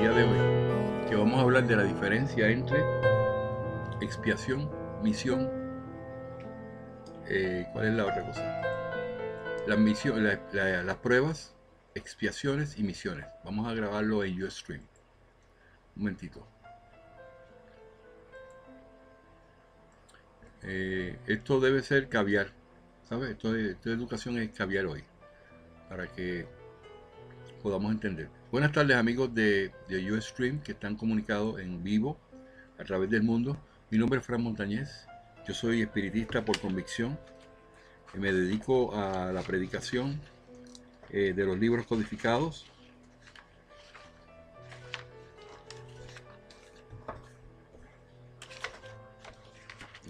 día de hoy, que vamos a hablar de la diferencia entre expiación, misión, ¿cuál es la otra cosa? Las pruebas, expiaciones y misiones. Vamos a grabarlo en Ustream. Un momentito. Esto debe ser caviar, ¿sabes? Esto de educación es caviar hoy, para que podamos entender. Buenas tardes amigos de Ustream que están comunicados en vivo a través del mundo. Mi nombre es Fran Montañez, yo soy espiritista por convicción y me dedico a la predicación de los libros codificados.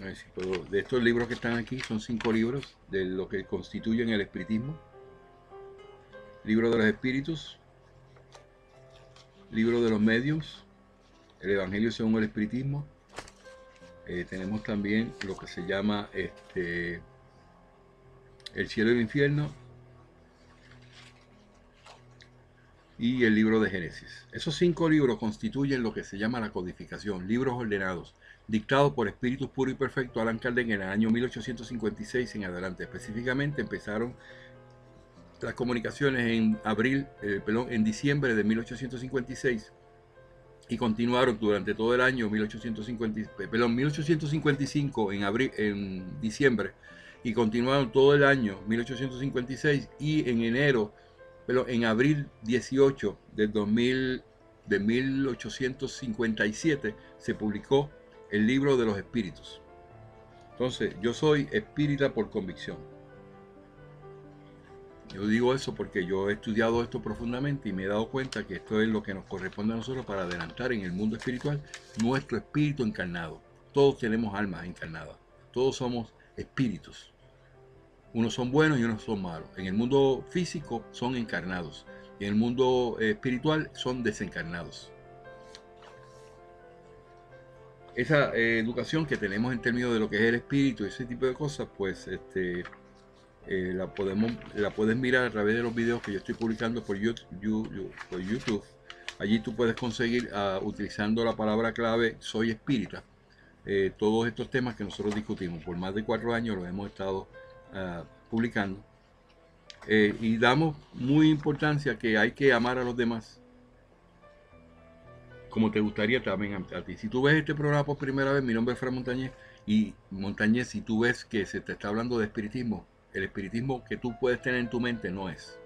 A ver si puedo. De estos libros que están aquí son 5 libros de lo que constituyen el espiritismo: libro de los espíritus, libro de los medios, el evangelio según el espiritismo. Tenemos también lo que se llama el cielo y el infierno y el libro de Génesis. Esos 5 libros constituyen lo que se llama la codificación, libros ordenados, dictados por espíritus puros y perfectos Allan Kardec en el año 1856 en adelante. Específicamente empezaron las comunicaciones en diciembre de 1856 y continuaron durante todo el año 1855 en diciembre, y continuaron todo el año 1856, y en enero, en abril 18 de 1857 se publicó el libro de los espíritus. Entonces, yo soy espírita por convicción. Yo digo eso porque yo he estudiado esto profundamente y me he dado cuenta que esto es lo que nos corresponde a nosotros para adelantar en el mundo espiritual nuestro espíritu encarnado. Todos tenemos almas encarnadas, todos somos espíritus. Unos son buenos y unos son malos. En el mundo físico son encarnados, y en el mundo espiritual son desencarnados. Esa educación que tenemos en términos de lo que es el espíritu y ese tipo de cosas, pues la puedes mirar a través de los videos que yo estoy publicando por YouTube. Allí tú puedes conseguir, utilizando la palabra clave soy espírita, todos estos temas que nosotros discutimos. Por más de 4 años los hemos estado publicando, y damos muy importancia que hay que amar a los demás como te gustaría también a ti. Si tú ves este programa por primera vez, mi nombre es Fran Montañez, y Montañez, si tú ves que se te está hablando de espiritismo, el espiritismo que tú puedes tener en tu mente no es.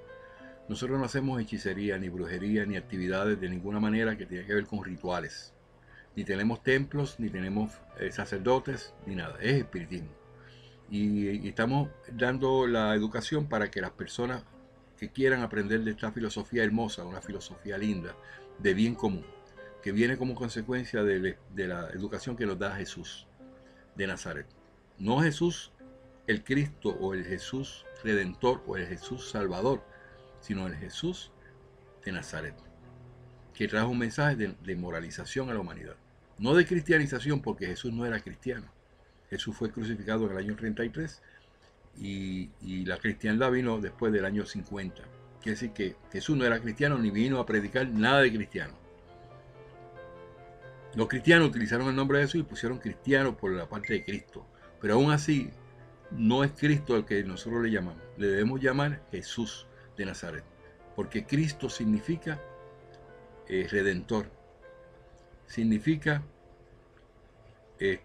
Nosotros no hacemos hechicería, ni brujería, ni actividades de ninguna manera que tenga que ver con rituales. Ni tenemos templos, ni tenemos sacerdotes, ni nada. Es espiritismo. Y estamos dando la educación para que las personas que quieran aprender de esta filosofía hermosa, una filosofía linda, de bien común, que viene como consecuencia de la educación que nos da Jesús de Nazaret. No Jesús el Cristo, o el Jesús Redentor, o el Jesús Salvador, sino el Jesús de Nazaret, que trajo un mensaje de moralización a la humanidad. No de cristianización, porque Jesús no era cristiano. Jesús fue crucificado en el año 33 y la cristiandad vino después del año 50. Quiere decir que Jesús no era cristiano ni vino a predicar nada de cristiano. Los cristianos utilizaron el nombre de Jesús y pusieron cristiano por la parte de Cristo, pero aún así no es Cristo al que nosotros le llamamos. Le debemos llamar Jesús de Nazaret, porque Cristo significa redentor, significa el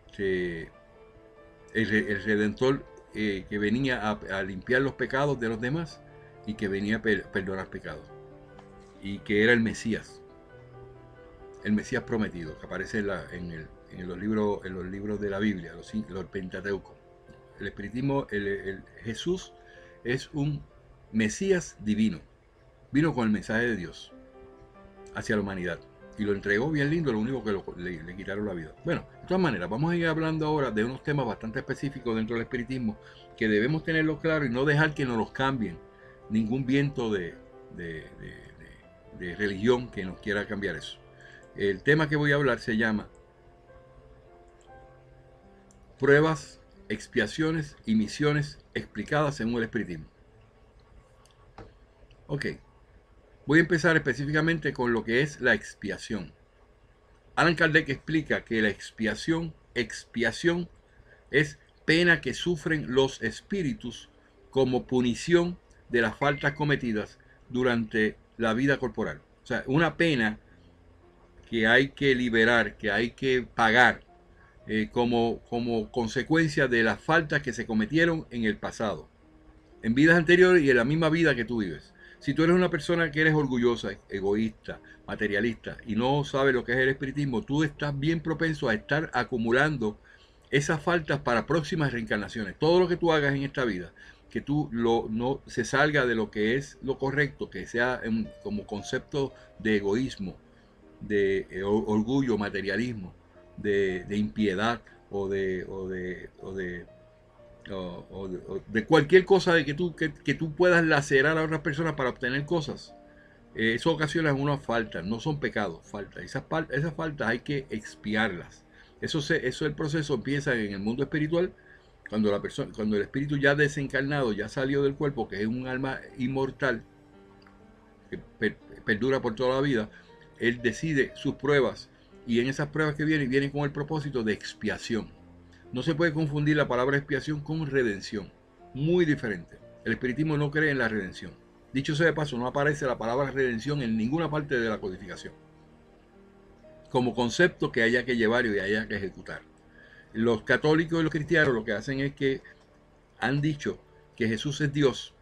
redentor que venía a limpiar los pecados de los demás, y que venía a perdonar pecados, y que era el Mesías prometido, que aparece en los libros de la Biblia, los Pentateucos. El espiritismo, Jesús es un Mesías divino. Vino con el mensaje de Dios hacia la humanidad y lo entregó bien lindo, lo único que le quitaron la vida. Bueno, de todas maneras, vamos a ir hablando ahora de unos temas bastante específicos dentro del espiritismo, que debemos tenerlo claro y no dejar que nos los cambien ningún viento de religión que nos quiera cambiar eso. El tema que voy a hablar se llama pruebas, expiaciones y misiones explicadas según el espiritismo. Ok, Voy a empezar específicamente con lo que es la expiación. Allan Kardec explica que la expiación es pena que sufren los espíritus como punición de las faltas cometidas durante la vida corporal. O sea, una pena que hay que liberar, que hay que pagar como consecuencia de las faltas que se cometieron en el pasado, en vidas anteriores y en la misma vida que tú vives. Si tú eres una persona que eres orgullosa, egoísta, materialista y no sabes lo que es el espiritismo, tú estás bien propenso a estar acumulando esas faltas para próximas reencarnaciones. Todo lo que tú hagas en esta vida, que tú no se salga de lo que es lo correcto, que sea como concepto de egoísmo, de orgullo, materialismo, de impiedad o de cualquier cosa de que tú puedas lacerar a otras personas para obtener cosas. Eso ocasiona unas faltas, no son pecados, faltas. Esas faltas hay que expiarlas. El proceso empieza en el mundo espiritual, cuando el espíritu ya desencarnado, ya salió del cuerpo, que es un alma inmortal, que perdura por toda la vida. Él decide sus pruebas y en esas pruebas que vienen con el propósito de expiación. No se puede confundir la palabra expiación con redención. Muy diferente. El espiritismo no cree en la redención. Dicho sea de paso, no aparece la palabra redención en ninguna parte de la codificación como concepto que haya que llevar y haya que ejecutar. Los católicos y los cristianos lo que hacen es que han dicho que Jesús es Dios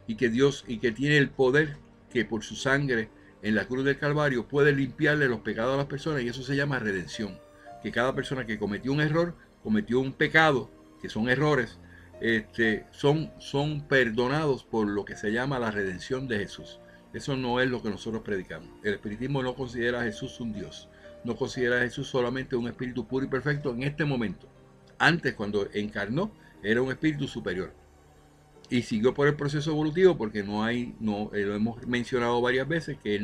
y que tiene el poder que por su sangre en la cruz del Calvario puede limpiarle los pecados a las personas, y eso se llama redención. Que cada persona que cometió un error, cometió un pecado, que son errores, son perdonados por lo que se llama la redención de Jesús. Eso no es lo que nosotros predicamos. El espiritismo no considera a Jesús un Dios, no considera a Jesús solamente un espíritu puro y perfecto en este momento. Antes, cuando encarnó, era un espíritu superior y siguió por el proceso evolutivo, porque lo hemos mencionado varias veces, que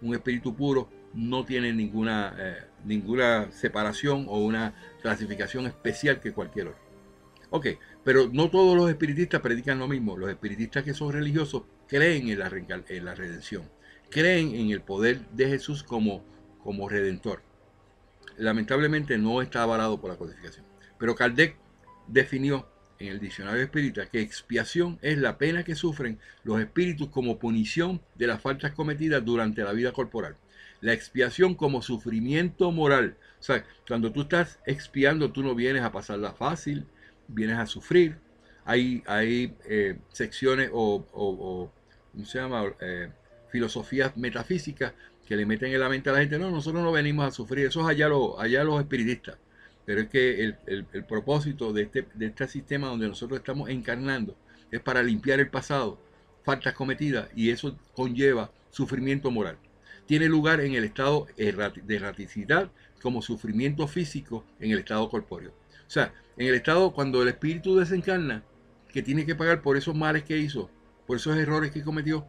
un espíritu puro no tiene ninguna separación o una clasificación especial que cualquier otro. Ok, pero no todos los espiritistas predican lo mismo. Los espiritistas que son religiosos creen en la redención, creen en el poder de Jesús como redentor. Lamentablemente no está avalado por la codificación. Pero Kardec definió en el diccionario espírita que expiación es la pena que sufren los espíritus como punición de las faltas cometidas durante la vida corporal. La expiación como sufrimiento moral. O sea, cuando tú estás expiando, tú no vienes a pasarla fácil, vienes a sufrir. Hay secciones ¿cómo se llama? Filosofías metafísicas que le meten en la mente a la gente: no, nosotros no venimos a sufrir, eso es allá los espiritistas. Pero es que el propósito de este sistema donde nosotros estamos encarnando es para limpiar el pasado, faltas cometidas, y eso conlleva sufrimiento moral. Tiene lugar en el estado de erraticidad como sufrimiento físico en el estado corpóreo. O sea, en el estado cuando el espíritu desencarna, que tiene que pagar por esos males que hizo, por esos errores que cometió,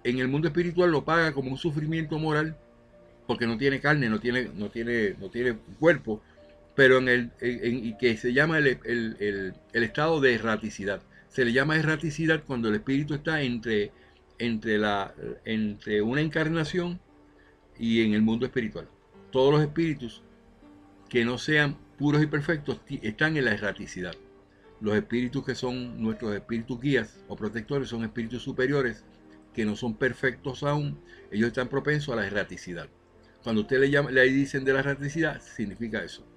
en el mundo espiritual lo paga como un sufrimiento moral, porque no tiene carne, no tiene cuerpo, pero que se llama el estado de erraticidad. Se le llama erraticidad cuando el espíritu está entre una encarnación y en el mundo espiritual. Todos los espíritus que no sean puros y perfectos están en la erraticidad. Los espíritus que son nuestros espíritus guías o protectores son espíritus superiores que no son perfectos aún. Ellos están propensos a la erraticidad. Cuando usted le dicen de la erraticidad, significa eso.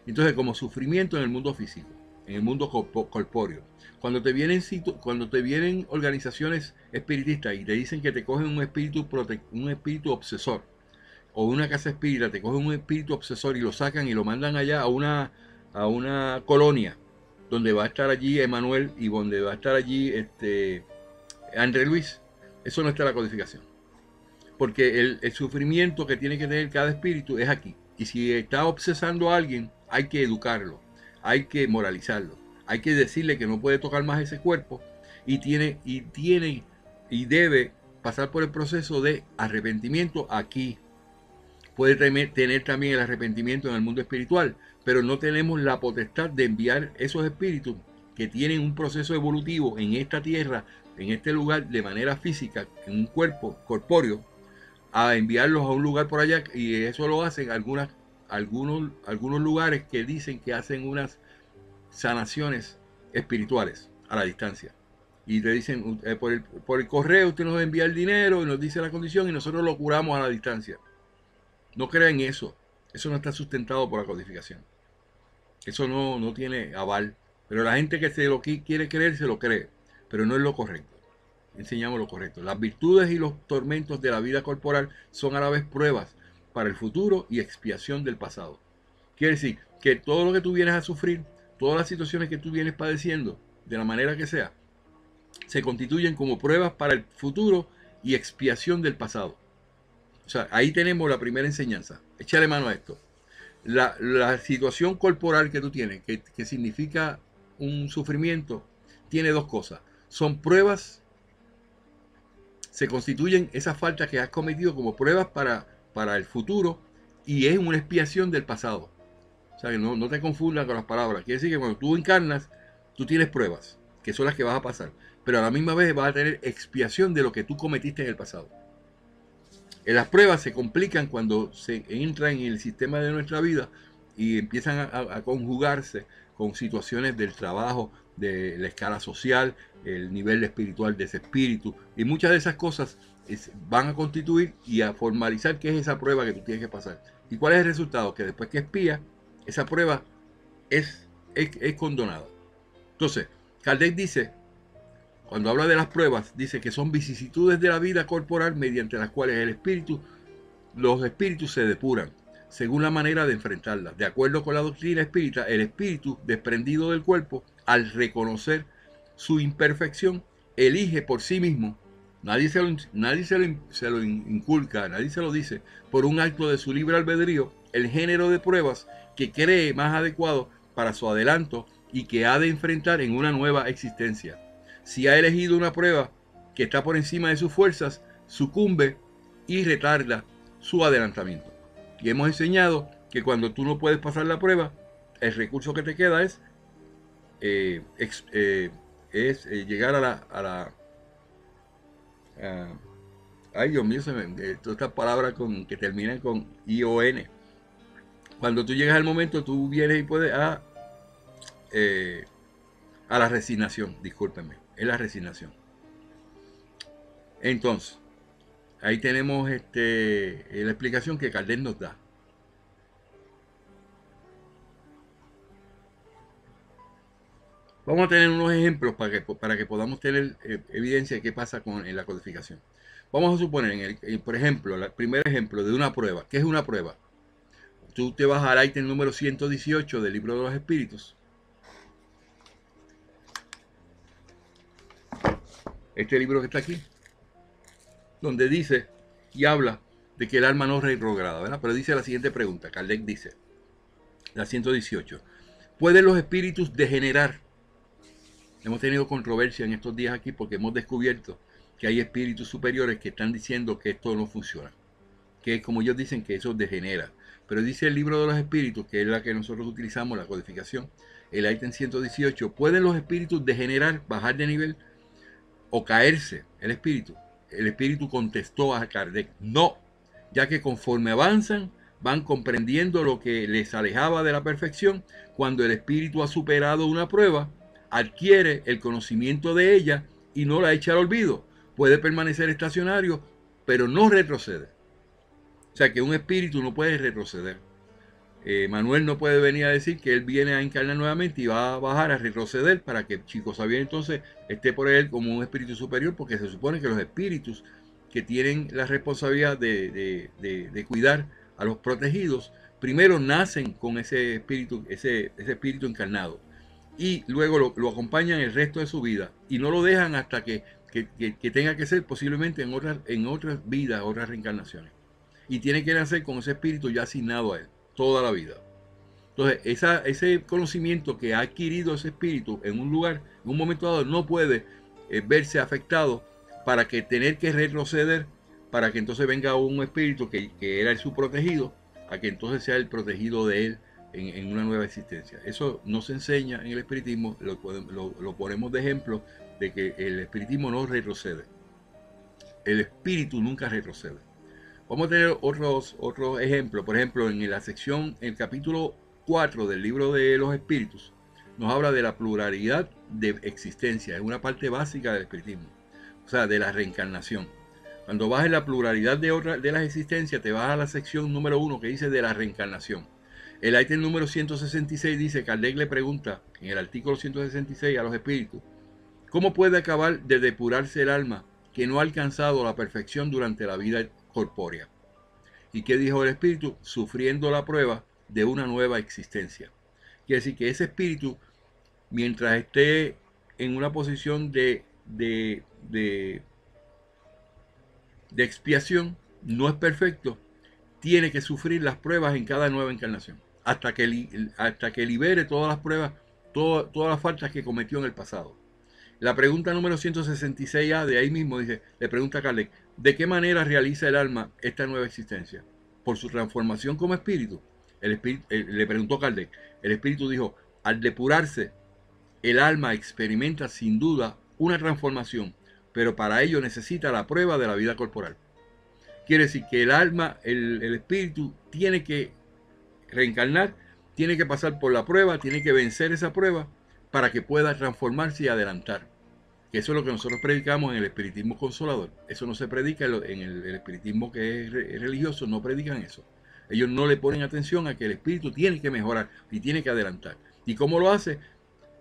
Entonces, como sufrimiento en el mundo físico, en el mundo corpóreo. Cuando te vienen organizaciones espiritistas y te dicen que te cogen un espíritu obsesor, o una casa espírita te cogen un espíritu obsesor y lo sacan y lo mandan allá a una colonia donde va a estar allí Emanuel y donde va a estar allí André Luis, eso no está en la codificación. Porque el sufrimiento que tiene que tener cada espíritu es aquí. Y si está obsesando a alguien, hay que educarlo, hay que moralizarlo, hay que decirle que no puede tocar más ese cuerpo y debe pasar por el proceso de arrepentimiento aquí. Puede tener también el arrepentimiento en el mundo espiritual, pero no tenemos la potestad de enviar esos espíritus que tienen un proceso evolutivo en esta tierra, en este lugar de manera física, en un cuerpo corpóreo, a enviarlos a un lugar por allá, y eso lo hacen algunos lugares que dicen que hacen unas sanaciones espirituales a la distancia. Y te dicen, por el correo usted nos envía el dinero y nos dice la condición y nosotros lo curamos a la distancia. No crean eso. Eso no está sustentado por la codificación. Eso no tiene aval. Pero la gente que se lo quiere creer, se lo cree. Pero no es lo correcto. Enseñamos lo correcto. Las virtudes y los tormentos de la vida corporal son a la vez pruebas para el futuro y expiación del pasado. Quiere decir que todo lo que tú vienes a sufrir, todas las situaciones que tú vienes padeciendo, de la manera que sea, se constituyen como pruebas para el futuro y expiación del pasado. O sea, ahí tenemos la primera enseñanza. Échale mano a esto. La situación corporal que tú tienes, que significa un sufrimiento, tiene dos cosas. Son pruebas, se constituyen esas faltas que has cometido como pruebas para el futuro y es una expiación del pasado. O sea, que no te confundas con las palabras. Quiere decir que cuando tú encarnas, tú tienes pruebas, que son las que vas a pasar. Pero a la misma vez vas a tener expiación de lo que tú cometiste en el pasado. Las pruebas se complican cuando se entran en el sistema de nuestra vida y empiezan a conjugarse con situaciones del trabajo, de la escala social, el nivel espiritual de ese espíritu. Y muchas de esas cosas van a constituir y a formalizar qué es esa prueba que tú tienes que pasar. ¿Y cuál es el resultado? Que después que expía, esa prueba es condonada. Entonces, Kardec dice, cuando habla de las pruebas, dice que son vicisitudes de la vida corporal mediante las cuales los espíritus se depuran, según la manera de enfrentarlas. De acuerdo con la doctrina espírita, el espíritu desprendido del cuerpo, al reconocer su imperfección, elige por sí mismo, nadie se lo inculca, nadie se lo dice, por un acto de su libre albedrío, el género de pruebas que cree más adecuado para su adelanto y que ha de enfrentar en una nueva existencia. Si ha elegido una prueba que está por encima de sus fuerzas, sucumbe y retarda su adelantamiento. Y hemos enseñado que cuando tú no puedes pasar la prueba, el recurso que te queda es llegar ay, Dios mío, todas estas palabras que terminan con ION. Cuando tú llegas al momento, tú vienes y puedes a la resignación, discúlpenme, es la resignación. Entonces, ahí tenemos la explicación que Kardec nos da. Vamos a tener unos ejemplos para que podamos tener evidencia de qué pasa en la codificación. Vamos a suponer, por ejemplo, el primer ejemplo de una prueba. ¿Qué es una prueba? Tú te vas al ítem número 118 del Libro de los Espíritus. Este libro que está aquí, donde dice y habla de que el alma no retrograda, ¿verdad? Pero dice la siguiente pregunta. Kardec dice, la 118, ¿pueden los espíritus degenerar? Hemos tenido controversia en estos días aquí porque hemos descubierto que hay espíritus superiores que están diciendo que esto no funciona, que como ellos dicen que eso degenera. Pero dice el Libro de los Espíritus, que es la que nosotros utilizamos, la codificación, el ítem 118, ¿pueden los espíritus degenerar, bajar de nivel o caerse? El espíritu contestó a Kardec, no, ya que conforme avanzan, van comprendiendo lo que les alejaba de la perfección. Cuando el espíritu ha superado una prueba, adquiere el conocimiento de ella y no la echa al olvido. Puede permanecer estacionario, pero no retrocede. O sea que un espíritu no puede retroceder. Manuel no puede venir a decir que él viene a encarnar nuevamente y va a bajar a retroceder para que Chico Xavier entonces esté por él como un espíritu superior, porque se supone que los espíritus que tienen la responsabilidad de cuidar a los protegidos, primero nacen con ese espíritu encarnado y luego lo acompañan el resto de su vida y no lo dejan hasta que tenga que ser posiblemente en otras vidas, otras reencarnaciones. Y tiene que nacer con ese espíritu ya asignado a él toda la vida. Entonces, ese conocimiento que ha adquirido ese espíritu en un lugar, en un momento dado, no puede verse afectado para que tener que retroceder, para que entonces venga un espíritu que era su protegido, a que entonces sea el protegido de él en una nueva existencia. Eso no se enseña en el espiritismo, lo ponemos de ejemplo de que el espiritismo no retrocede. El espíritu nunca retrocede. Vamos a tener otros ejemplos. Por ejemplo, en la sección, en el capítulo 4 del libro de los espíritus, nos habla de la pluralidad de existencia. Es una parte básica del espiritismo. O sea, de la reencarnación. Cuando vas en la pluralidad de las existencias, te vas a la sección número 1 que dice de la reencarnación. El ítem número 166 dice, Kardec le pregunta en el artículo 166 a los espíritus, ¿cómo puede acabar de depurarse el alma que no ha alcanzado la perfección durante la vida corpórea? ¿Y qué dijo el espíritu? Sufriendo la prueba de una nueva existencia. Quiere decir que ese espíritu, mientras esté en una posición de expiación, no es perfecto, tiene que sufrir las pruebas en cada nueva encarnación, hasta que libere todas las pruebas, todas las faltas que cometió en el pasado. La pregunta número 166A de ahí mismo dice, le pregunta a Kardec, ¿de qué manera realiza el alma esta nueva existencia? Por su transformación como espíritu. Le preguntó Kardec, el espíritu dijo, al depurarse, el alma experimenta sin duda una transformación, pero para ello necesita la prueba de la vida corporal. Quiere decir que el alma, el espíritu, tiene que reencarnar, tiene que pasar por la prueba, tiene que vencer esa prueba para que pueda transformarse y adelantar. Eso es lo que nosotros predicamos en el espiritismo consolador. Eso no se predica en el espiritismo que es religioso, no predican eso. Ellos no le ponen atención a que el espíritu tiene que mejorar y tiene que adelantar. ¿Y cómo lo hace?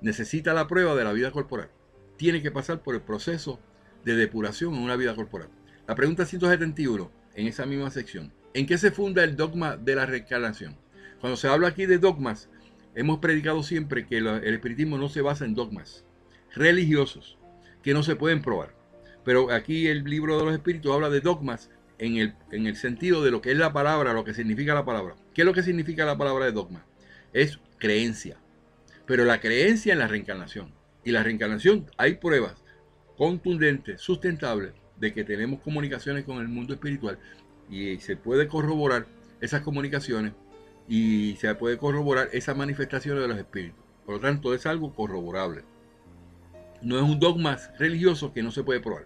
Necesita la prueba de la vida corporal. Tiene que pasar por el proceso de depuración en una vida corporal. La pregunta 171, en esa misma sección. ¿En qué se funda el dogma de la reencarnación? Cuando se habla aquí de dogmas, hemos predicado siempre que el espiritismo no se basa en dogmas religiosos que no se pueden probar. Pero aquí el libro de los espíritus habla de dogmas en el sentido de lo que es la palabra, lo que significa la palabra. ¿Qué es lo que significa la palabra de dogma? Es creencia. Pero la creencia en la reencarnación. Y la reencarnación, hay pruebas contundentes, sustentables, de que tenemos comunicaciones con el mundo espiritual y se puede corroborar esas comunicaciones y se puede corroborar esas manifestaciones de los espíritus. Por lo tanto, es algo corroborable. No es un dogma religioso que no se puede probar.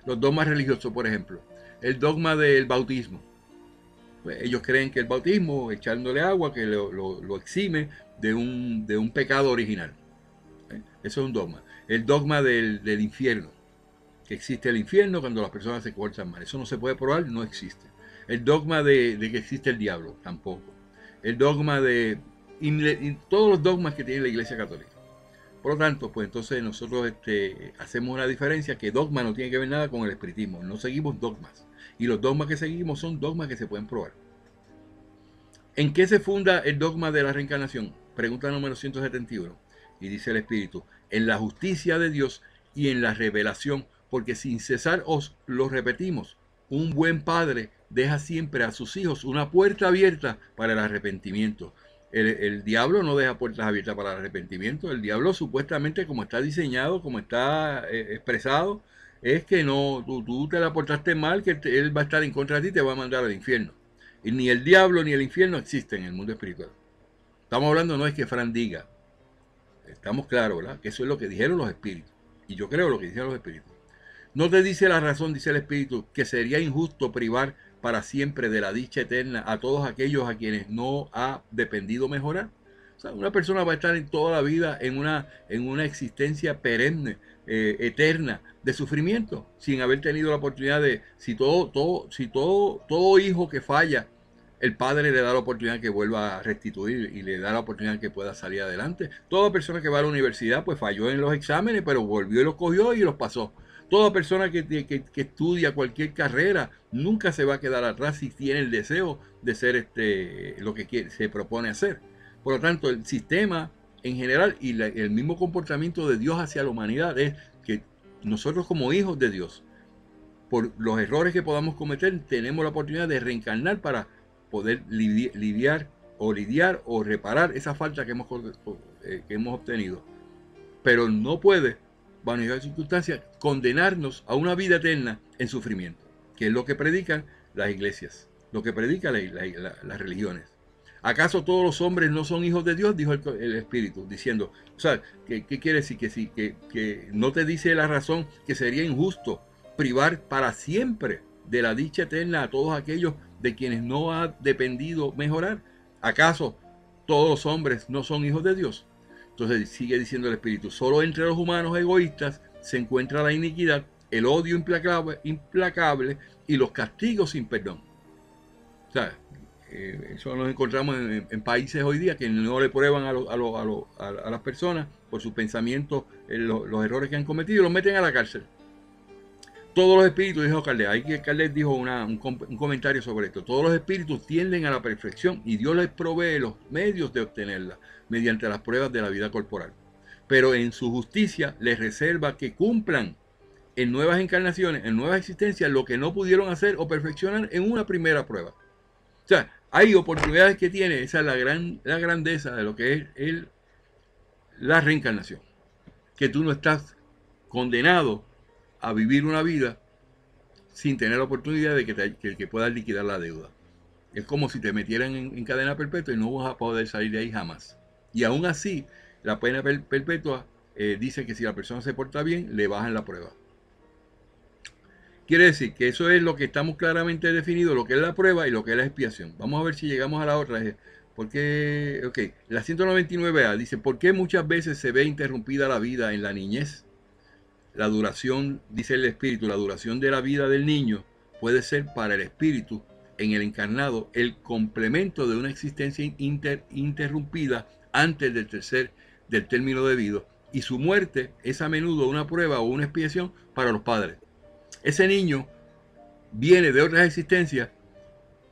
Los dogmas religiosos, por ejemplo, el dogma del bautismo. Pues ellos creen que el bautismo, echándole agua, que lo exime de un pecado original. Eso es un dogma. El dogma del infierno, que existe el infierno cuando las personas se portan mal. Eso no se puede probar, no existe. El dogma de que existe el diablo, tampoco. El dogma y todos los dogmas que tiene la Iglesia Católica. Por lo tanto, pues entonces nosotros hacemos una diferencia, que dogma no tiene que ver nada con el espiritismo. No seguimos dogmas. Y los dogmas que seguimos son dogmas que se pueden probar. ¿En qué se funda el dogma de la reencarnación? Pregunta número 171. Y dice el espíritu, en la justicia de Dios y en la revelación, porque sin cesar os lo repetimos, un buen padre deja siempre a sus hijos una puerta abierta para el arrepentimiento. El diablo no deja puertas abiertas para el arrepentimiento. El diablo supuestamente, como está diseñado, como está expresado, es que no, tú te la portaste mal, que él va a estar en contra de ti y te va a mandar al infierno. Y ni el diablo ni el infierno existen en el mundo espiritual. Estamos hablando, no es que Fran diga, estamos claros, ¿verdad? Que eso es lo que dijeron los espíritus. Y yo creo lo que dijeron los espíritus. No te dice la razón, dice el espíritu, que sería injusto privar para siempre de la dicha eterna a todos aquellos a quienes no ha dependido mejorar. O sea, una persona va a estar en toda la vida en una existencia perenne, eterna, de sufrimiento, sin haber tenido la oportunidad de, si todo hijo que falla, el padre le da la oportunidad que vuelva a restituir y le da la oportunidad que pueda salir adelante. Toda persona que va a la universidad pues falló en los exámenes, pero volvió y los cogió y los pasó. Toda persona que estudia cualquier carrera nunca se va a quedar atrás si tiene el deseo de ser lo que se propone hacer. Por lo tanto, el sistema en general y el mismo comportamiento de Dios hacia la humanidad es que nosotros como hijos de Dios, por los errores que podamos cometer, tenemos la oportunidad de reencarnar para poder lidiar o reparar esa falta que hemos obtenido. Pero no puede, bajo ninguna circunstancia, condenarnos a una vida eterna en sufrimiento, que es lo que predican las iglesias, lo que predican las religiones. ¿Acaso todos los hombres no son hijos de Dios? Dijo el Espíritu, diciendo, o sea, ¿qué quiere decir? Que, sí, que no te dice la razón que sería injusto privar para siempre de la dicha eterna a todos aquellos de quienes no ha dependido mejorar. ¿Acaso todos los hombres no son hijos de Dios? Entonces sigue diciendo el Espíritu, solo entre los humanos egoístas se encuentra la iniquidad, el odio implacable y los castigos sin perdón. O sea, eso nos encontramos en países hoy día que no le prueban a las personas por sus pensamientos, los errores que han cometido, y los meten a la cárcel. Todos los espíritus, dijo Kardec dijo un comentario sobre esto, todos los espíritus tienden a la perfección y Dios les provee los medios de obtenerla mediante las pruebas de la vida corporal. Pero en su justicia les reserva que cumplan en nuevas encarnaciones, en nuevas existencias, lo que no pudieron hacer o perfeccionar en una primera prueba. O sea, hay oportunidades que tiene, esa es la grandeza de lo que es la reencarnación. Que tú no estás condenado a vivir una vida sin tener la oportunidad de que puedas liquidar la deuda. Es como si te metieran en cadena perpetua y no vas a poder salir de ahí jamás. Y aún así, la pena perpetua dice que si la persona se porta bien, le bajan la prueba. Quiere decir que eso es lo que estamos claramente definido, lo que es la prueba y lo que es la expiación. Vamos a ver si llegamos a la otra. Porque, ok, la 199A dice, ¿por qué muchas veces se ve interrumpida la vida en la niñez? La duración, dice el espíritu, la duración de la vida del niño puede ser para el espíritu en el encarnado el complemento de una existencia interrumpida antes del término debido, y su muerte es a menudo una prueba o una expiación para los padres. Ese niño viene de otras existencias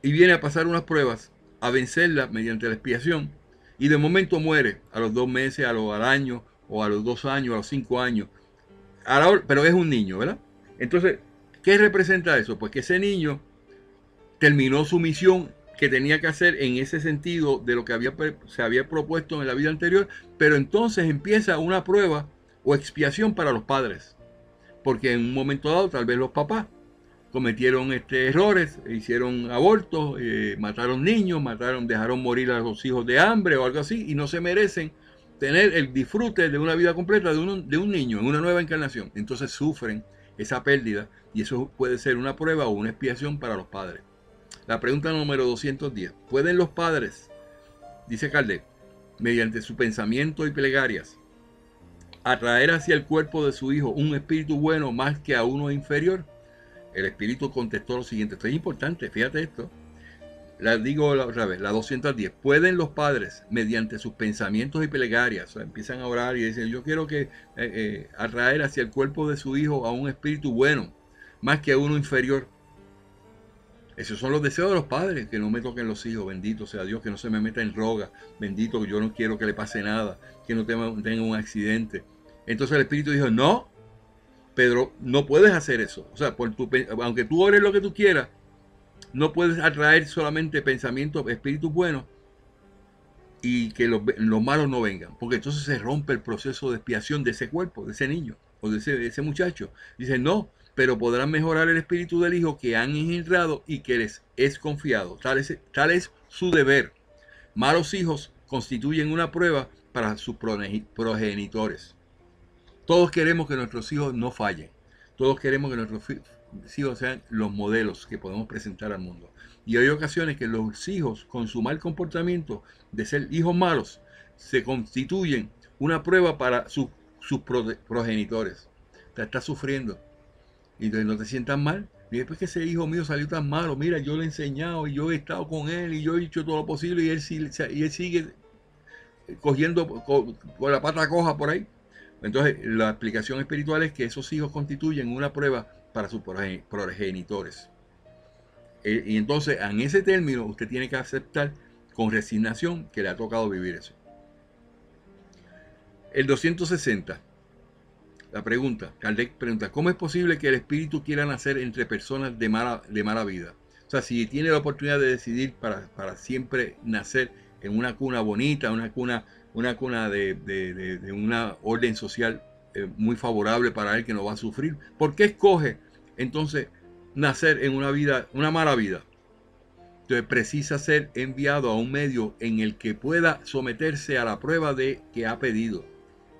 y viene a pasar unas pruebas, a vencerlas mediante la expiación, y de momento muere a los 2 meses, al año, o a los 2 años, a los 5 años. Pero es un niño, ¿verdad? Entonces, ¿qué representa eso? Pues que ese niño terminó su misión que tenía que hacer en ese sentido de lo que se había propuesto en la vida anterior, pero entonces empieza una prueba o expiación para los padres. Porque en un momento dado, tal vez los papás cometieron errores, hicieron abortos, mataron niños, dejaron morir a los hijos de hambre o algo así, y no se merecen tener el disfrute de una vida completa de un niño en una nueva encarnación. Entonces sufren esa pérdida y eso puede ser una prueba o una expiación para los padres. La pregunta número 210. ¿Pueden los padres, dice Kardec, mediante su pensamiento y plegarias, atraer hacia el cuerpo de su hijo un espíritu bueno más que a uno inferior? El espíritu contestó lo siguiente. Esto es importante, fíjate esto. La digo otra vez, la 210. ¿Pueden los padres, mediante sus pensamientos y plegarias, o sea, empiezan a orar y dicen, yo quiero que atraer hacia el cuerpo de su hijo a un espíritu bueno, más que a uno inferior? Esos son los deseos de los padres, que no me toquen los hijos, bendito sea Dios, que no se me meta en droga, bendito, yo no quiero que le pase nada, que no tenga un accidente. Entonces el espíritu dijo, no, Pedro, no puedes hacer eso. O sea, aunque tú ores lo que tú quieras, no puedes atraer solamente pensamientos, espíritus buenos y que los malos no vengan, porque entonces se rompe el proceso de expiación de ese cuerpo, de ese niño o de ese muchacho. Dice, no, pero podrán mejorar el espíritu del hijo que han engendrado y que les es confiado. Tal es su deber. Malos hijos constituyen una prueba para sus progenitores. Todos queremos que nuestros hijos no fallen. Todos queremos que nuestros hijos sean los modelos que podemos presentar al mundo. Y hay ocasiones que los hijos, con su mal comportamiento de ser hijos malos, se constituyen una prueba para sus progenitores. Te estás sufriendo. Y entonces no te sientas mal. Y después que ese hijo mío salió tan malo, mira, yo le he enseñado y yo he estado con él y yo he hecho todo lo posible y él sigue cogiendo con la pata coja por ahí. Entonces, la explicación espiritual es que esos hijos constituyen una prueba para sus progenitores. Y entonces, en ese término, usted tiene que aceptar con resignación que le ha tocado vivir eso. El 260. La pregunta, Kardec pregunta, ¿cómo es posible que el espíritu quiera nacer entre personas de mala vida? O sea, si tiene la oportunidad de decidir para siempre nacer en una cuna bonita, una cuna de una orden social muy favorable para él, que no va a sufrir, ¿por qué escoge entonces nacer en una mala vida? Entonces precisa ser enviado a un medio en el que pueda someterse a la prueba de que ha pedido.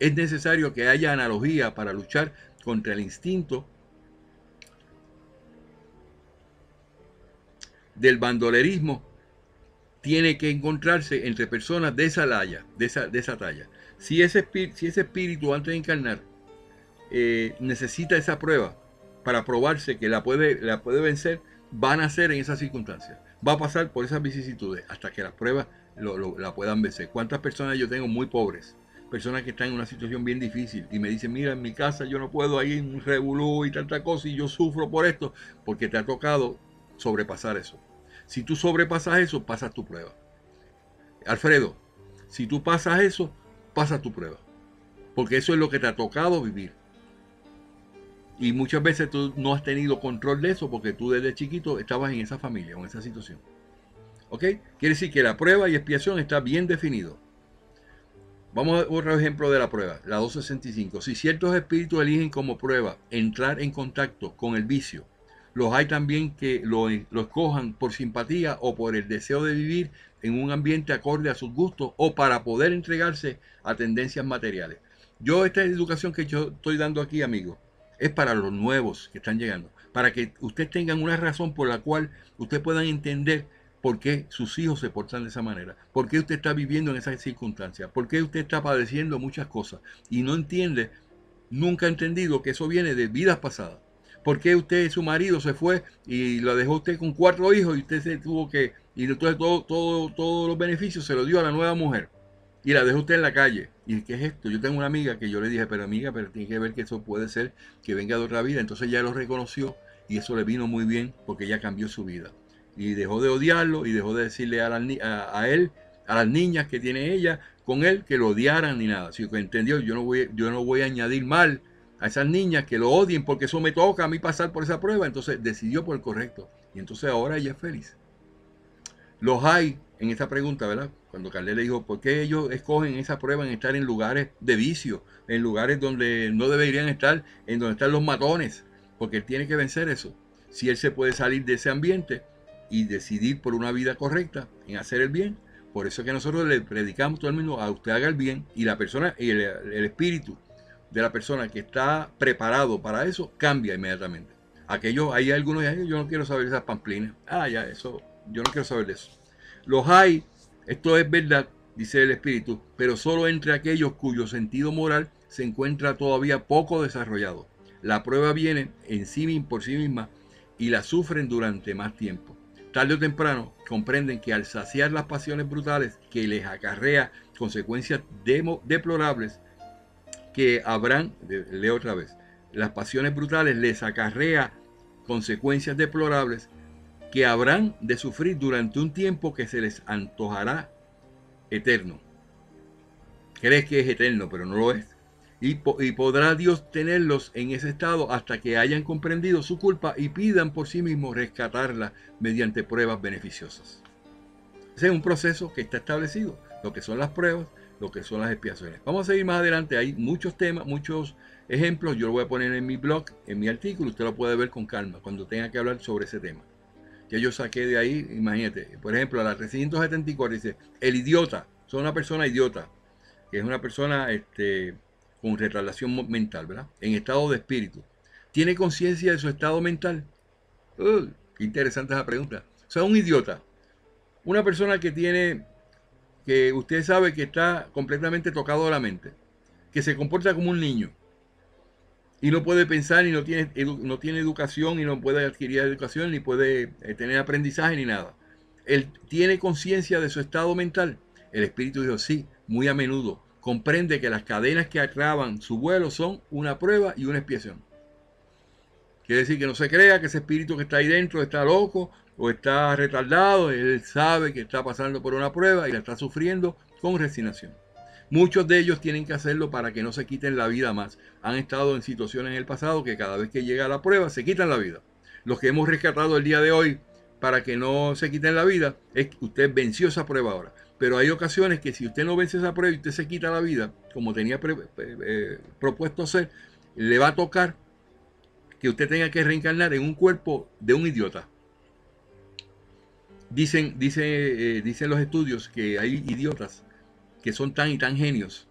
Es necesario que haya analogía para luchar contra el instinto del bandolerismo. Tiene que encontrarse entre personas de esa talla. Si ese espíritu antes de encarnar necesita esa prueba para probarse que la puede vencer, va a nacer en esas circunstancias. Va a pasar por esas vicisitudes hasta que las pruebas la puedan vencer. ¿Cuántas personas yo tengo muy pobres? Personas que están en una situación bien difícil y me dicen, mira, en mi casa yo no puedo, hay un revolú y tanta cosa y yo sufro por esto, porque te ha tocado sobrepasar eso. Si tú sobrepasas eso, pasas tu prueba. Alfredo, si tú pasas eso, pasas tu prueba. Porque eso es lo que te ha tocado vivir. Y muchas veces tú no has tenido control de eso porque tú desde chiquito estabas en esa familia o en esa situación. ¿Ok? Quiere decir que la prueba y expiación está bien definido. Vamos a otro ejemplo de la prueba, la 265. Si ciertos espíritus eligen como prueba entrar en contacto con el vicio, los hay también que lo escojan por simpatía o por el deseo de vivir en un ambiente acorde a sus gustos o para poder entregarse a tendencias materiales. Esta educación que yo estoy dando aquí, amigos, es para los nuevos que están llegando, para que ustedes tengan una razón por la cual ustedes puedan entender por qué sus hijos se portan de esa manera, por qué usted está viviendo en esas circunstancias, por qué usted está padeciendo muchas cosas y no entiende, nunca ha entendido que eso viene de vidas pasadas. ¿Por qué su marido se fue y lo dejó usted con 4 hijos y usted se tuvo que, y entonces todos los beneficios se los dio a la nueva mujer y la dejó usted en la calle? ¿Y qué es esto? Yo tengo una amiga que yo le dije, pero amiga, pero tiene que ver que eso puede ser que venga de otra vida. Entonces ella lo reconoció y eso le vino muy bien porque ella cambió su vida. Y dejó de odiarlo y dejó de decirle a él, a las niñas que tiene ella con él, que lo odiaran ni nada. Si entendió, yo no voy a añadir mal a esas niñas que lo odien porque eso me toca a mí pasar por esa prueba. Entonces decidió por el correcto. Y entonces ahora ella es feliz. Los hay en esta pregunta, ¿verdad? Cuando Carlet le dijo, ¿por qué ellos escogen esa prueba en estar en lugares de vicio? En lugares donde no deberían estar, en donde están los matones. Porque él tiene que vencer eso. Si él se puede salir de ese ambiente y decidir por una vida correcta, en hacer el bien. Por eso es que nosotros le predicamos todo el mundo a usted haga el bien y la persona, y el espíritu de la persona que está preparado para eso cambia inmediatamente. Hay algunos que yo no quiero saber esas pamplinas. Ya, eso, yo no quiero saber de eso. Los hay, esto es verdad, dice el espíritu, pero solo entre aquellos cuyo sentido moral se encuentra todavía poco desarrollado. La prueba viene por sí misma y la sufren durante más tiempo. Tarde o temprano comprenden que al saciar las pasiones brutales que les acarrea consecuencias deplorables que habrán, leo otra vez, las pasiones brutales les acarrea consecuencias deplorables que habrán de sufrir durante un tiempo que se les antojará eterno. Crees que es eterno, pero no lo es. Y podrá Dios tenerlos en ese estado hasta que hayan comprendido su culpa y pidan por sí mismos rescatarla mediante pruebas beneficiosas. Ese es un proceso que está establecido, lo que son las pruebas, lo que son las expiaciones. Vamos a seguir más adelante, hay muchos temas, muchos ejemplos, yo lo voy a poner en mi blog, en mi artículo, usted lo puede ver con calma cuando tenga que hablar sobre ese tema. Que yo saqué de ahí, imagínate, por ejemplo, a la 374 dice, el idiota, son una persona idiota, que es una persona con retardación mental, ¿verdad? En estado de espíritu. ¿Tiene conciencia de su estado mental? Qué interesante esa pregunta. O sea, un idiota. Una persona que usted sabe que está completamente tocado de la mente. Que se comporta como un niño. Y no puede pensar, y no tiene educación, y no puede adquirir educación, ni puede tener aprendizaje, ni nada. Él tiene conciencia de su estado mental. El espíritu dijo, sí, muy a menudo. Comprende que las cadenas que atraban su vuelo son una prueba y una expiación. Quiere decir que no se crea que ese espíritu que está ahí dentro está loco o está retardado. Él sabe que está pasando por una prueba y la está sufriendo con resignación. Muchos de ellos tienen que hacerlo para que no se quiten la vida más. Han estado en situaciones en el pasado que cada vez que llega la prueba se quitan la vida. Los que hemos rescatado el día de hoy para que no se quiten la vida es que usted venció esa prueba ahora. Pero hay ocasiones que si usted no vence esa prueba y usted se quita la vida, como tenía propuesto hacer, le va a tocar que usted tenga que reencarnar en un cuerpo de un idiota. Dicen los estudios que hay idiotas que son tan y tan genios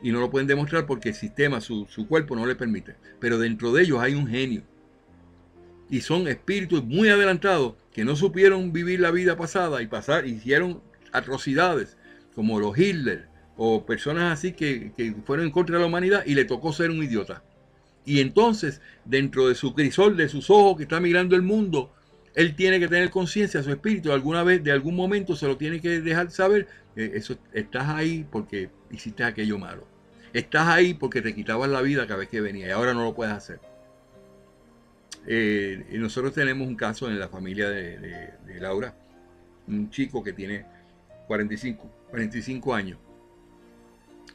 y no lo pueden demostrar porque el sistema, su cuerpo no le permite. Pero dentro de ellos hay un genio. Y son espíritus muy adelantados que no supieron vivir la vida pasada y hicieron atrocidades como los Hitler o personas así que fueron en contra de la humanidad y le tocó ser un idiota. Y entonces, dentro de su crisol, de sus ojos que está mirando el mundo, él tiene que tener conciencia, su espíritu, alguna vez, de algún momento se lo tiene que dejar saber. Eso, estás ahí porque hiciste aquello malo. Estás ahí porque te quitabas la vida cada vez que venía y ahora no lo puedes hacer. Y nosotros tenemos un caso en la familia de Laura, un chico que tiene 45 años.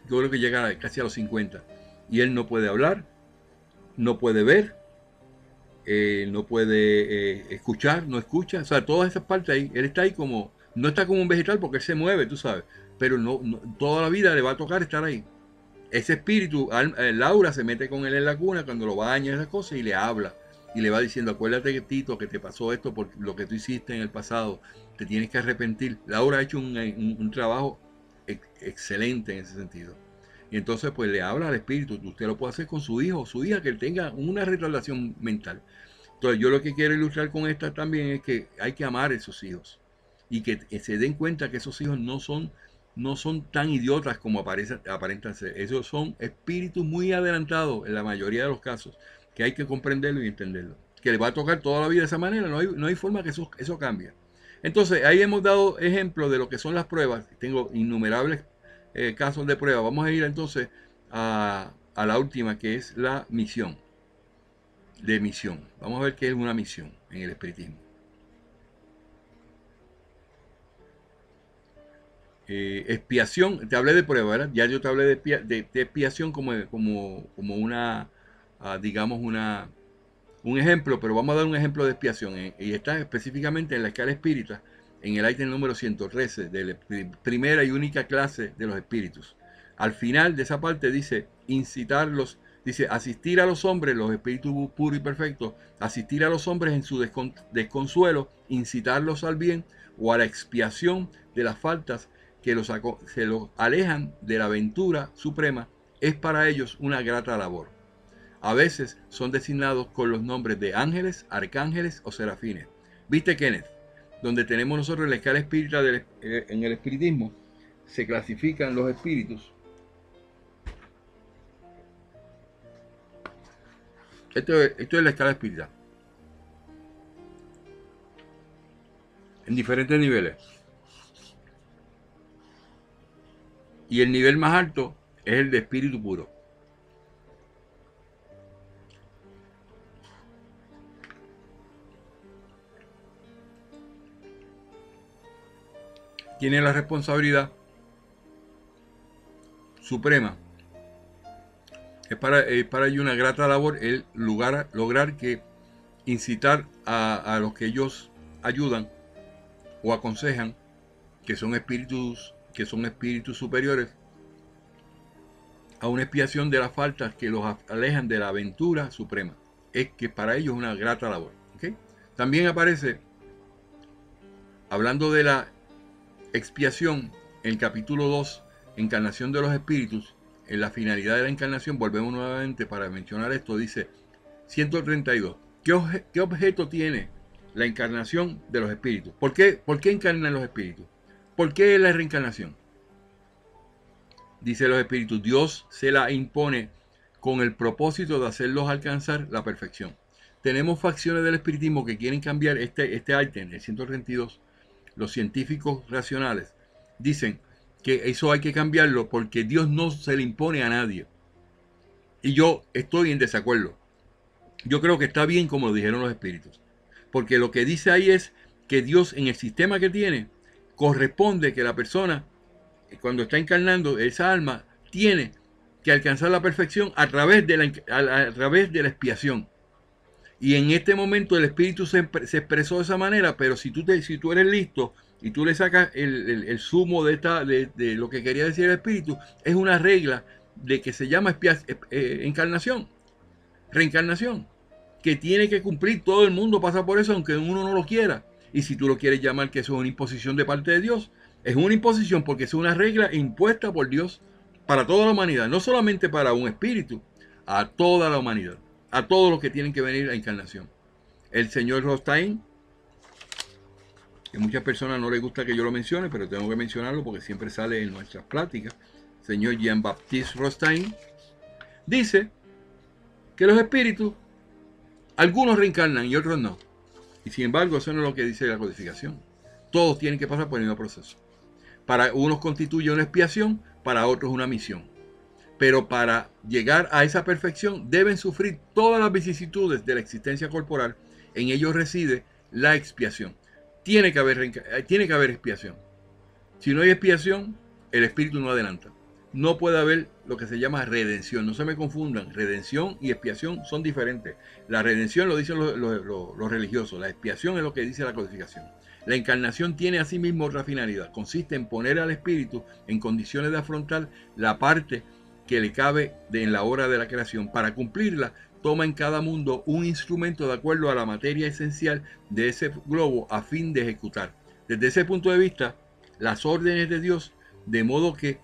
Yo creo que llega casi a los 50 y él no puede hablar, no puede ver, no puede escuchar, no escucha, o sea, todas esas partes ahí, él está ahí como, no está como un vegetal porque él se mueve, tú sabes, pero no, toda la vida le va a tocar estar ahí. Ese espíritu, Laura se mete con él en la cuna cuando lo baña, esas cosas, y le habla, y le va diciendo, acuérdate, Tito, que te pasó esto por lo que tú hiciste en el pasado, te tienes que arrepentir. Laura ha hecho un trabajo excelente en ese sentido. Y entonces pues le habla al espíritu. Usted lo puede hacer con su hijo o su hija que tenga una retardación mental. Entonces yo lo que quiero ilustrar con esta también es que hay que amar a esos hijos y que se den cuenta que esos hijos no son tan idiotas como aparentan ser. Esos son espíritus muy adelantados en la mayoría de los casos, que hay que comprenderlo y entenderlo. Que le va a tocar toda la vida de esa manera, no hay forma que eso cambie. Entonces ahí hemos dado ejemplo de lo que son las pruebas. Tengo innumerables casos de prueba. Vamos a ir entonces a la última, que es la misión. De misión. Vamos a ver qué es una misión en el espiritismo. Expiación, te hablé de prueba, ¿verdad? Ya yo te hablé de expiación como una, digamos, un ejemplo, pero vamos a dar un ejemplo de expiación. Y está específicamente en la escala espírita, en el ítem número 113 de la primera y única clase de los espíritus. Al final de esa parte dice dice asistir a los hombres, los espíritus puros y perfectos, asistir a los hombres en su desconsuelo, incitarlos al bien o a la expiación de las faltas que se los alejan de la ventura suprema, es para ellos una grata labor. A veces son designados con los nombres de ángeles, arcángeles o serafines. ¿Viste, Kenneth? Donde tenemos nosotros la escala espírita en el espiritismo, se clasifican los espíritus. Esto es la escala espírita. En diferentes niveles. Y el nivel más alto es el de espíritu puro. Tiene la responsabilidad suprema. Es para ello una grata labor el lograr que incitar a los que ellos ayudan o aconsejan, que son espíritus superiores, a una expiación de las faltas que los alejan de la aventura suprema. Es que para ellos es una grata labor. ¿Okay? También aparece, hablando de la expiación, en el capítulo 2, encarnación de los espíritus, en la finalidad de la encarnación, volvemos nuevamente para mencionar esto, dice 132. ¿Qué objeto tiene la encarnación de los espíritus? ¿Por qué encarnan los espíritus? ¿Por qué la reencarnación? Dice los espíritus, Dios se la impone con el propósito de hacerlos alcanzar la perfección. Tenemos facciones del espiritismo que quieren cambiar este ítem, el 132. Los científicos racionales dicen que eso hay que cambiarlo porque Dios no se le impone a nadie. Y yo estoy en desacuerdo. Yo creo que está bien como lo dijeron los espíritus. Porque lo que dice ahí es que Dios, en el sistema que tiene, corresponde que la persona, cuando está encarnando, esa alma tiene que alcanzar la perfección a través de la expiación. Y en este momento el espíritu se expresó de esa manera, pero si tú eres listo y tú le sacas el sumo de lo que quería decir el espíritu, es una regla de que se llama encarnación, reencarnación, que tiene que cumplir, todo el mundo pasa por eso, aunque uno no lo quiera. Y si tú lo quieres llamar que eso es una imposición de parte de Dios, es una imposición porque es una regla impuesta por Dios para toda la humanidad, no solamente para un espíritu, a toda la humanidad, a todos los que tienen que venir a la encarnación. El señor Rothstein, que muchas personas no les gusta que yo lo mencione, pero tengo que mencionarlo porque siempre sale en nuestras pláticas, el señor Jean-Baptiste Rothstein, dice que los espíritus, algunos reencarnan y otros no. Y sin embargo, eso no es lo que dice la codificación. Todos tienen que pasar por el mismo proceso. Para unos constituye una expiación, para otros una misión. Pero para llegar a esa perfección deben sufrir todas las vicisitudes de la existencia corporal. En ellos reside la expiación. Tiene que haber expiación. Si no hay expiación, el espíritu no adelanta. No puede haber lo que se llama redención. No se me confundan. Redención y expiación son diferentes. La redención lo dicen los religiosos. La expiación es lo que dice la codificación. La encarnación tiene asimismo otra finalidad. Consiste en poner al espíritu en condiciones de afrontar la parte que le cabe en la hora de la creación. Para cumplirla, toma en cada mundo un instrumento de acuerdo a la materia esencial de ese globo a fin de ejecutar. Desde ese punto de vista, las órdenes de Dios, de modo que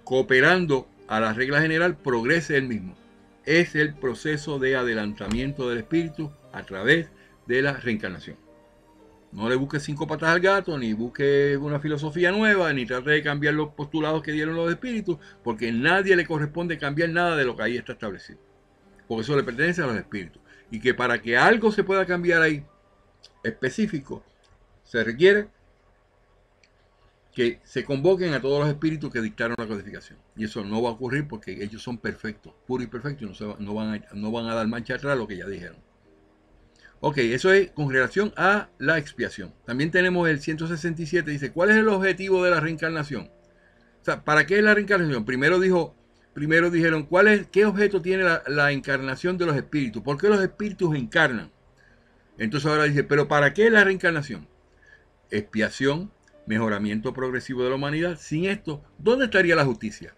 cooperando a la regla general, progrese el mismo. Es el proceso de adelantamiento del espíritu a través de la reencarnación. No le busque 5 patas al gato, ni busque una filosofía nueva, ni trate de cambiar los postulados que dieron los espíritus, porque nadie le corresponde cambiar nada de lo que ahí está establecido. Porque eso le pertenece a los espíritus. Y que para que algo se pueda cambiar ahí específico, se requiere que se convoquen a todos los espíritus que dictaron la codificación. Y eso no va a ocurrir porque ellos son perfectos, puros y perfectos, y no van a dar marcha atrás a lo que ya dijeron. Ok, eso es con relación a la expiación. También tenemos el 167, dice, ¿cuál es el objetivo de la reencarnación? O sea, ¿para qué es la reencarnación? Primero dijeron, ¿qué objeto tiene la encarnación de los espíritus? ¿Por qué los espíritus encarnan? Entonces ahora dice, ¿pero para qué es la reencarnación? Expiación, mejoramiento progresivo de la humanidad. Sin esto, ¿dónde estaría la justicia?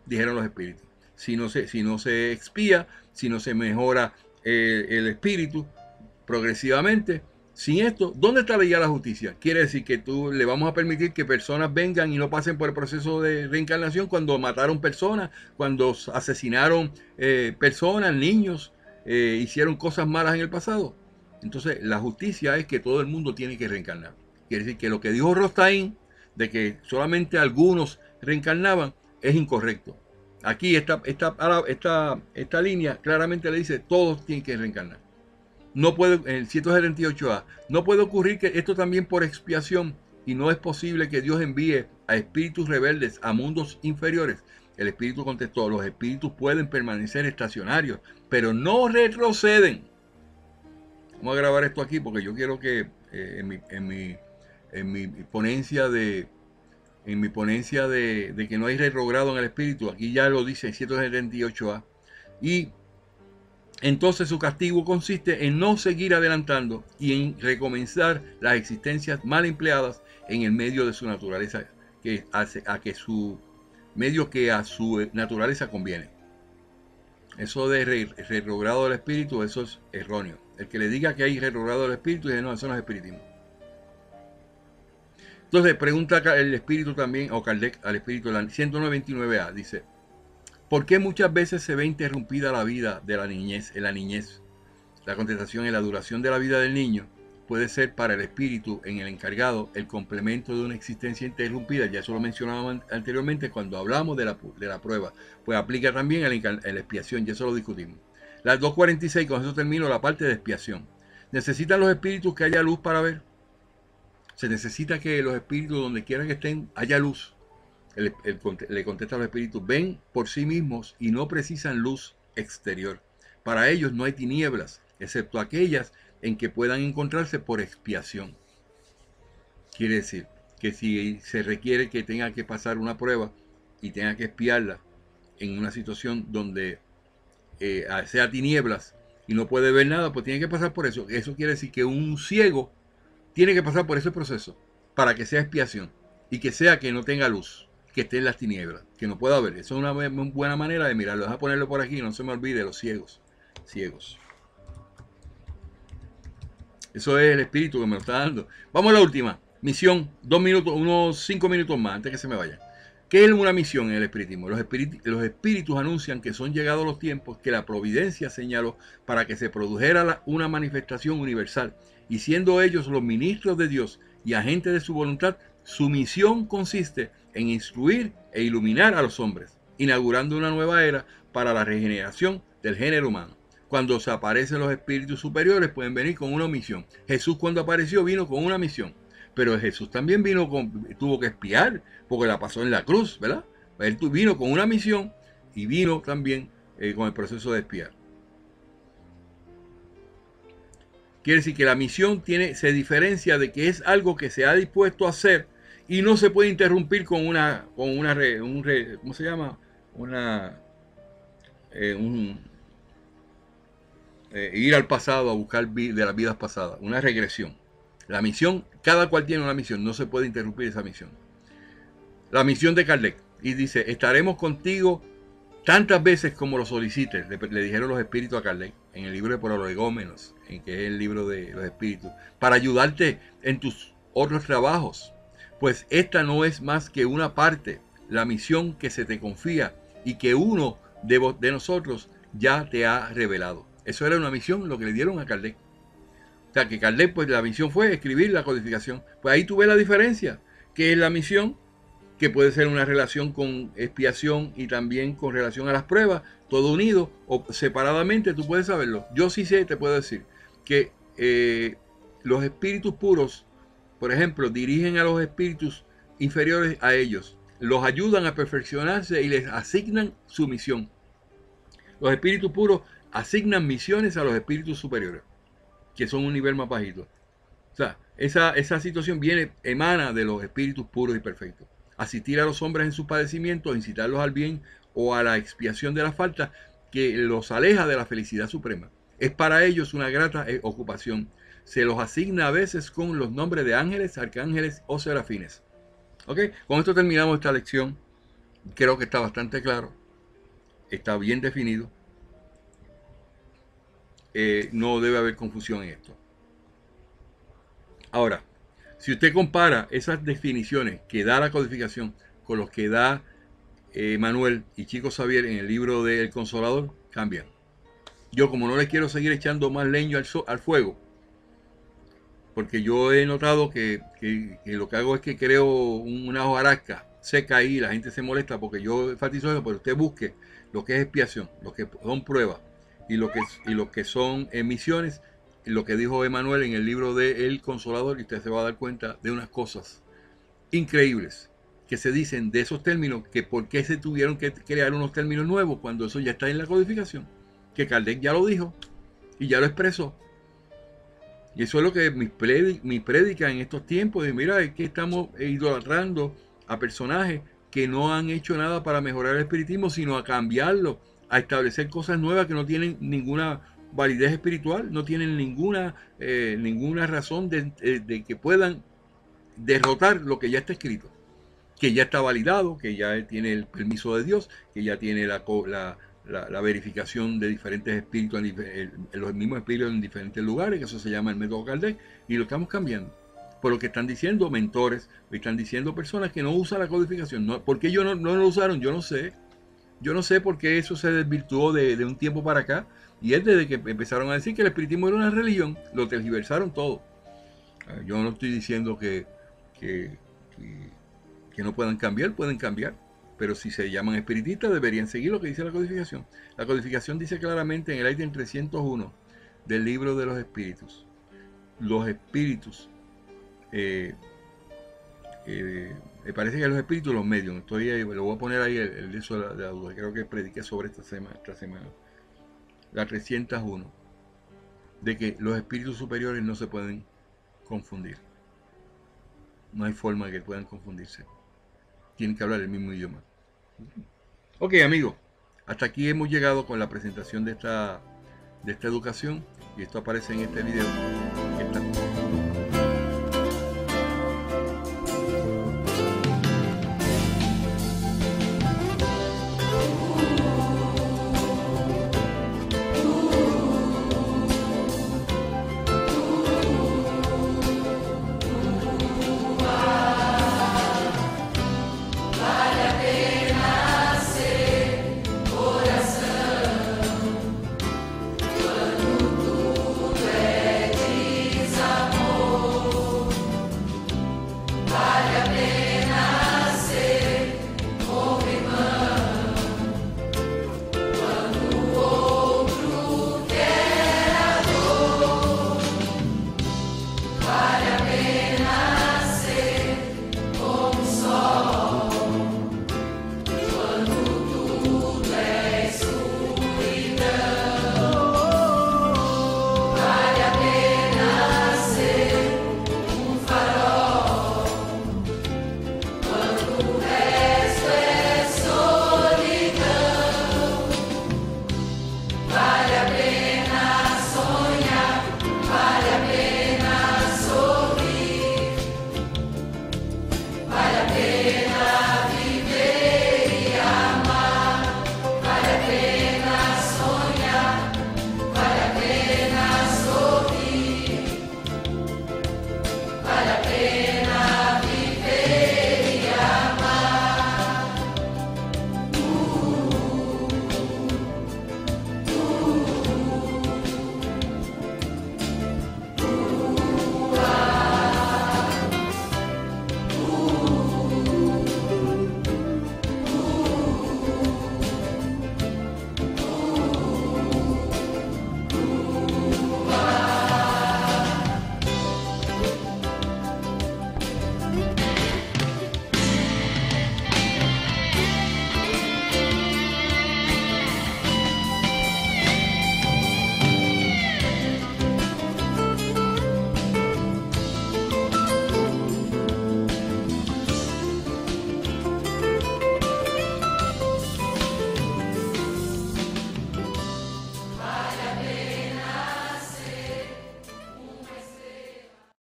Dijeron los espíritus. Si no se expía, si no se mejora el espíritu progresivamente, sin esto, ¿dónde estaría la justicia? Quiere decir que le vamos a permitir que personas vengan y no pasen por el proceso de reencarnación cuando mataron personas, cuando asesinaron personas, niños, hicieron cosas malas en el pasado. Entonces, la justicia es que todo el mundo tiene que reencarnar. Quiere decir que lo que dijo Rothstein, de que solamente algunos reencarnaban, es incorrecto. Aquí esta línea claramente le dice, todos tienen que reencarnar. No puede, en el 178a, no puede ocurrir que esto también por expiación, y no es posible que Dios envíe a espíritus rebeldes a mundos inferiores. El espíritu contestó, los espíritus pueden permanecer estacionarios, pero no retroceden. Vamos a grabar esto aquí porque yo quiero que en mi ponencia de que no hay retrogrado en el espíritu, aquí ya lo dice el 178a, y entonces su castigo consiste en no seguir adelantando y en recomenzar las existencias mal empleadas en el medio de su naturaleza, a su naturaleza conviene. Eso de retrogrado del espíritu, eso es erróneo. El que le diga que hay retrogrado del espíritu, dice no, eso no es espiritismo. Entonces pregunta el espíritu también, o Kardec al espíritu, 199a, dice, ¿por qué muchas veces se ve interrumpida la vida de la niñez en la niñez? La contestación en la duración de la vida del niño puede ser para el espíritu en el encargado el complemento de una existencia interrumpida. Ya eso lo mencionábamos anteriormente cuando hablamos de la prueba. Pues aplica también a la expiación, ya eso lo discutimos. Las 2.46, con eso termino la parte de expiación. ¿Necesitan los espíritus que haya luz para ver? Se necesita que los espíritus, donde quiera que estén, haya luz. Le contesta a los espíritus, ven por sí mismos y no precisan luz exterior. Para ellos no hay tinieblas, excepto aquellas en que puedan encontrarse por expiación. Quiere decir que si se requiere que tenga que pasar una prueba y tenga que expiarla en una situación donde sea tinieblas y no puede ver nada, pues tiene que pasar por eso. Eso quiere decir que un ciego tiene que pasar por ese proceso para que sea expiación y que sea que no tenga luz, que esté en las tinieblas, que no pueda ver. Eso es una buena manera de mirarlo. Deja ponerlo por aquí, no se me olvide, los ciegos. Eso es el espíritu que me lo está dando. Vamos a la última. Misión, 2 minutos, unos 5 minutos más antes que se me vaya. ¿Qué es una misión en el espiritismo? Los espíritus anuncian que son llegados los tiempos que la providencia señaló para que se produjera una manifestación universal. Y siendo ellos los ministros de Dios y agentes de su voluntad, su misión consiste en instruir e iluminar a los hombres, inaugurando una nueva era para la regeneración del género humano. Cuando se aparecen los espíritus superiores pueden venir con una misión. Jesús cuando apareció vino con una misión. Pero Jesús también tuvo que espiar, porque la pasó en la cruz, ¿verdad? Él vino con una misión y vino también con el proceso de espiar. Quiere decir que la misión se diferencia de que es algo que se ha dispuesto a hacer y no se puede interrumpir con ¿cómo se llama? Ir al pasado a buscar de las vidas pasadas, una regresión. La misión, cada cual tiene una misión, no se puede interrumpir esa misión. La misión de Kardec, y dice, estaremos contigo tantas veces como lo solicites, le dijeron los espíritus a Kardec, en el libro de Prolegómenos, que es el libro de los espíritus, para ayudarte en tus otros trabajos, pues esta no es más que una parte, la misión que se te confía y que uno de nosotros ya te ha revelado. Eso era una misión, lo que le dieron a Kardec. O sea, que Kardec, pues la misión fue escribir la codificación. Pues ahí tú ves la diferencia, que es la misión, que puede ser una relación con expiación y también con relación a las pruebas, todo unido o separadamente, tú puedes saberlo. Yo sí sé, te puedo decir, que los espíritus puros, por ejemplo, dirigen a los espíritus inferiores a ellos, los ayudan a perfeccionarse y les asignan su misión. Los espíritus puros asignan misiones a los espíritus superiores, que son un nivel más bajito. O sea, esa situación emana de los espíritus puros y perfectos. Asistir a los hombres en sus padecimientos, incitarlos al bien o a la expiación de las faltas que los aleja de la felicidad suprema. Es para ellos una grata ocupación. Se los asigna a veces con los nombres de ángeles, arcángeles o serafines. ¿Ok? Con esto terminamos esta lección. Creo que está bastante claro. Está bien definido. No debe haber confusión en esto. Ahora, si usted compara esas definiciones que da la codificación con los que da Manuel y Chico Xavier en el libro de El Consolador, cambian. Yo, como no les quiero seguir echando más leño al fuego, porque yo he notado que lo que hago es que creo una hojarasca seca ahí, la gente se molesta porque yo enfatizo eso, pero usted busque lo que es expiación, lo que son pruebas y lo que son emisiones, lo que dijo Emanuel en el libro de El Consolador, y usted se va a dar cuenta de unas cosas increíbles que se dicen de esos términos, que por qué se tuvieron que crear unos términos nuevos cuando eso ya está en la codificación, que Kardec ya lo dijo y ya lo expresó. Y eso es lo que mi prédica en estos tiempos, de mira, es que estamos idolatrando a personajes que no han hecho nada para mejorar el espiritismo, sino a cambiarlo, a establecer cosas nuevas que no tienen ninguna validez espiritual, no tienen ninguna razón de que puedan derrotar lo que ya está escrito, que ya está validado, que ya tiene el permiso de Dios, que ya tiene la verificación de diferentes espíritus, los mismos espíritus en diferentes lugares, que eso se llama el método Kardec, y lo estamos cambiando. Por lo que están diciendo mentores, están diciendo personas que no usan la codificación. No, ¿por qué ellos no lo usaron? Yo no sé. Yo no sé por qué eso se desvirtuó de un tiempo para acá. Y es desde que empezaron a decir que el espiritismo era una religión, lo tergiversaron todo. Yo no estoy diciendo que no puedan cambiar, pueden cambiar. Pero si se llaman espiritistas, deberían seguir lo que dice la codificación. La codificación dice claramente en el ítem 301 del libro de los espíritus. Los espíritus, me parece que los espíritus, los medios, estoy ahí, lo voy a poner ahí el eso de la duda. Creo que prediqué sobre esta semana. La 301. De que los espíritus superiores no se pueden confundir. No hay forma de que puedan confundirse. Tienen que hablar el mismo idioma. Ok, amigos, hasta aquí hemos llegado con la presentación de esta educación, y esto aparece en este video.